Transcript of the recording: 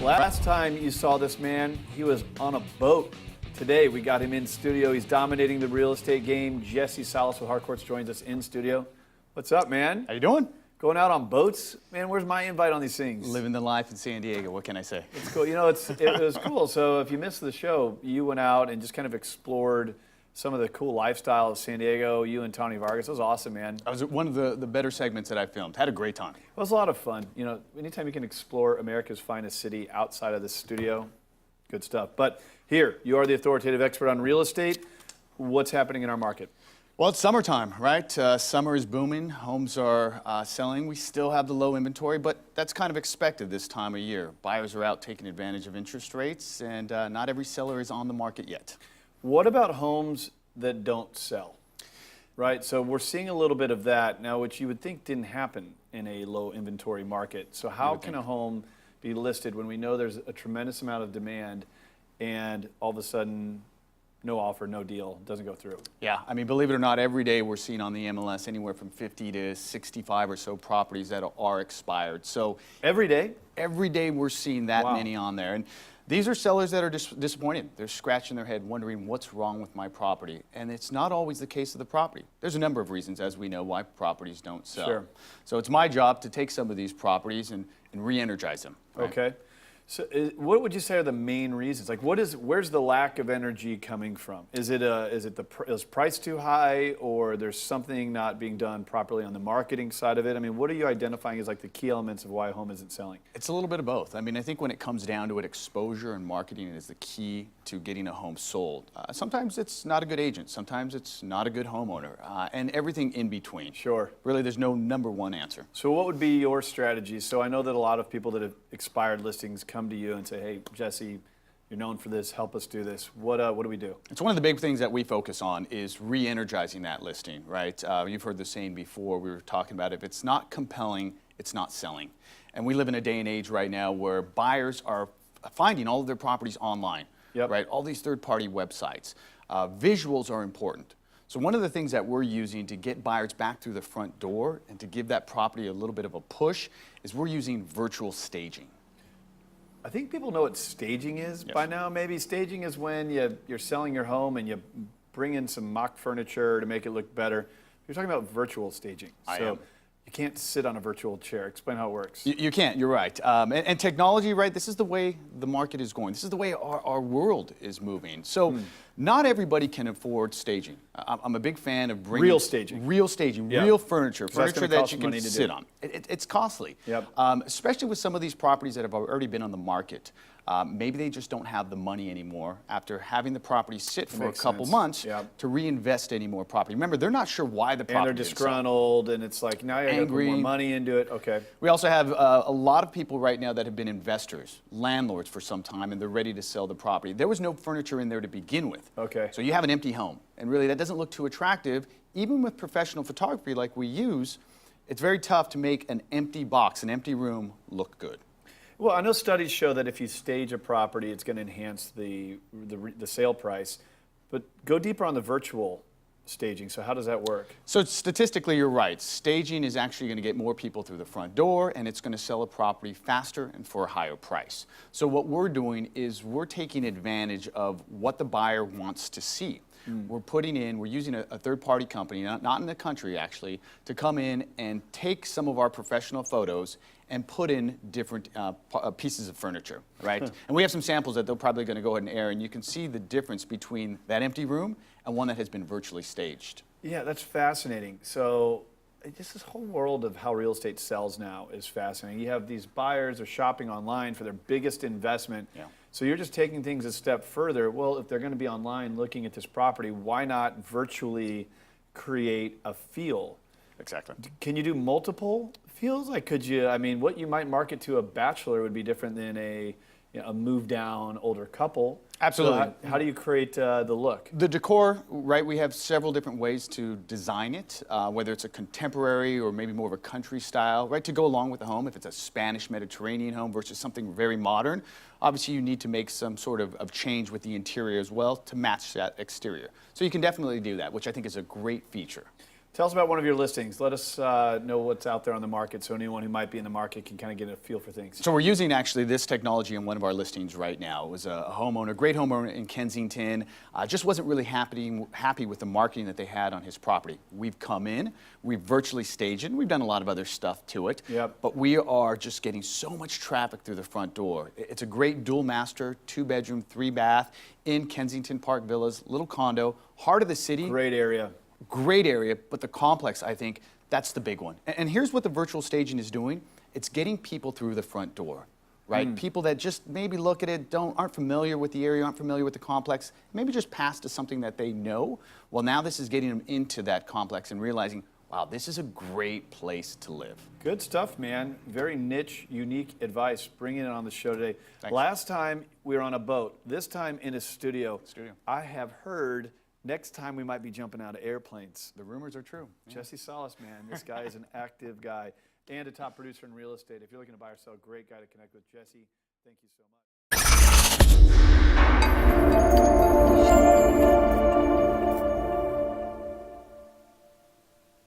Last time you saw this man, he was on a boat. Today, we got him in studio. He's dominating the real estate game. Jesse Salas with Harcourts joins us in studio. What's up, man? How you doing? Going out on boats? Man, where's my invite on these things? Living the life in San Diego. What can I say? It's cool. You know, it was cool. So if you missed the show, you went out and just kind of explored some of the cool lifestyle of San Diego. You and Tony Vargas. It was awesome, man. That was one of the better segments that I filmed. Had a great time. It was a lot of fun. You know, anytime you can explore America's finest city outside of the studio, good stuff. But here, you are the authoritative expert on real estate. What's happening in our market? Well, it's summertime, right? Summer is booming. Homes are selling. We still have the low inventory, but that's kind of expected this time of year. Buyers are out taking advantage of interest rates, and not every seller is on the market yet. What about homes that don't sell? Right, so we're seeing a little bit of that now, which you would think didn't happen in a low inventory market. So how can a home be listed when we know there's a tremendous amount of demand and all of a sudden no offer, no deal, doesn't go through? Yeah, I mean, believe it or not, every day we're seeing on the MLS anywhere from 50 to 65 or so properties that are expired. So every day? Every day we're seeing that many on there. And these are sellers that are disappointed. They're scratching their head wondering what's wrong with my property. And it's not always the case of the property. There's a number of reasons, as we know, why properties don't sell. Sure. So it's my job to take some of these properties and re-energize them. Right? Okay. So what would you say are the main reasons? Like, where's the lack of energy coming from? Is price too high, or there's something not being done properly on the marketing side of it? I mean, what are you identifying as like the key elements of why a home isn't selling? It's a little bit of both. I mean, I think when it comes down to it, exposure and marketing is the key to getting a home sold. Sometimes it's not a good agent. Sometimes it's not a good homeowner, and everything in between. Sure. Really, there's no number one answer. So what would be your strategy? So I know that a lot of people that have expired listings come to you and say, hey, Jesse, you're known for this, help us do this. What do we do? It's one of the big things that we focus on is re-energizing that listing, right? You've heard the saying before, we were talking about if it's not compelling, it's not selling. And we live in a day and age right now where buyers are finding all of their properties online, right? All these third-party websites. Visuals are important. So one of the things that we're using to get buyers back through the front door and to give that property a little bit of a push is we're using virtual staging. I think people know what staging is by now. Maybe staging is when you're selling your home and you bring in some mock furniture to make it look better. You're talking about virtual staging. I am. You can't sit on a virtual chair. Explain how it works. You can't, you're right. And technology, right, this is the way the market is going. This is the way our world is moving. So not everybody can afford staging. I'm a big fan of bringing... Real staging. Real staging, real furniture that you can sit on. It's costly, Yep. Especially with some of these properties that have already been on the market. Maybe they just don't have the money anymore after having the property sit for a couple months to reinvest any more property. Remember, they're not sure why the property and they're disgruntled, and it's like, now you got to put more money into it. Okay. We also have a lot of people right now that have been investors, landlords for some time, and they're ready to sell the property. There was no furniture in there to begin with. Okay. So you have an empty home, and really that doesn't look too attractive. Even with professional photography like we use, it's very tough to make an empty box, an empty room look good. Well, I know studies show that if you stage a property, it's going to enhance the sale price. But go deeper on the virtual staging. So how does that work? So statistically, you're right. Staging is actually going to get more people through the front door, and it's going to sell a property faster and for a higher price. So what we're doing is we're taking advantage of what the buyer wants to see. We're using a third-party company, not in the country actually, to come in and take some of our professional photos and put in different pieces of furniture, right? And we have some samples that they're probably going to go ahead and air, and you can see the difference between that empty room and one that has been virtually staged. Yeah, that's fascinating. So just this whole world of how real estate sells now is fascinating. You have these buyers are shopping online for their biggest investment. Yeah. So you're just taking things a step further. Well, if they're going to be online looking at this property, why not virtually create a feel? Exactly. Can you do multiple feels? Like, could you, I mean, what you might market to a bachelor would be different than a moved down older couple. Absolutely. So how do you create the look? The decor, right, we have several different ways to design it, whether it's a contemporary or maybe more of a country style, right, to go along with the home. If it's a Spanish Mediterranean home versus something very modern, obviously you need to make some sort of change with the interior as well to match that exterior. So you can definitely do that, which I think is a great feature. Tell us about one of your listings. Let us know what's out there on the market so anyone who might be in the market can kind of get a feel for things. So we're using actually this technology in one of our listings right now. It was a homeowner, great homeowner in Kensington, just wasn't really happy with the marketing that they had on his property. We've come in, we've virtually staged it, and we've done a lot of other stuff to it. Yep. But we are just getting so much traffic through the front door. It's a great dual master, 2-bedroom, 3-bath in Kensington Park Villas, little condo, heart of the city. Great area. Great area, but the complex, I think, that's the big one. And here's what the virtual staging is doing. It's getting people through the front door, right? People that just maybe look at it, aren't familiar with the area, aren't familiar with the complex, maybe just pass to something that they know. Well, now this is getting them into that complex and realizing, wow, this is a great place to live. Good stuff, man. Very niche, unique advice. Bringing it on the show today. Thanks. Last time we were on a boat. This time in a studio. Studio. I have heard next time we might be jumping out of airplanes. The rumors are true. Jesse Salas, man. This guy is an active guy and a top producer in real estate. If you're looking to buy or sell, great guy to connect with. Jesse, thank you so much.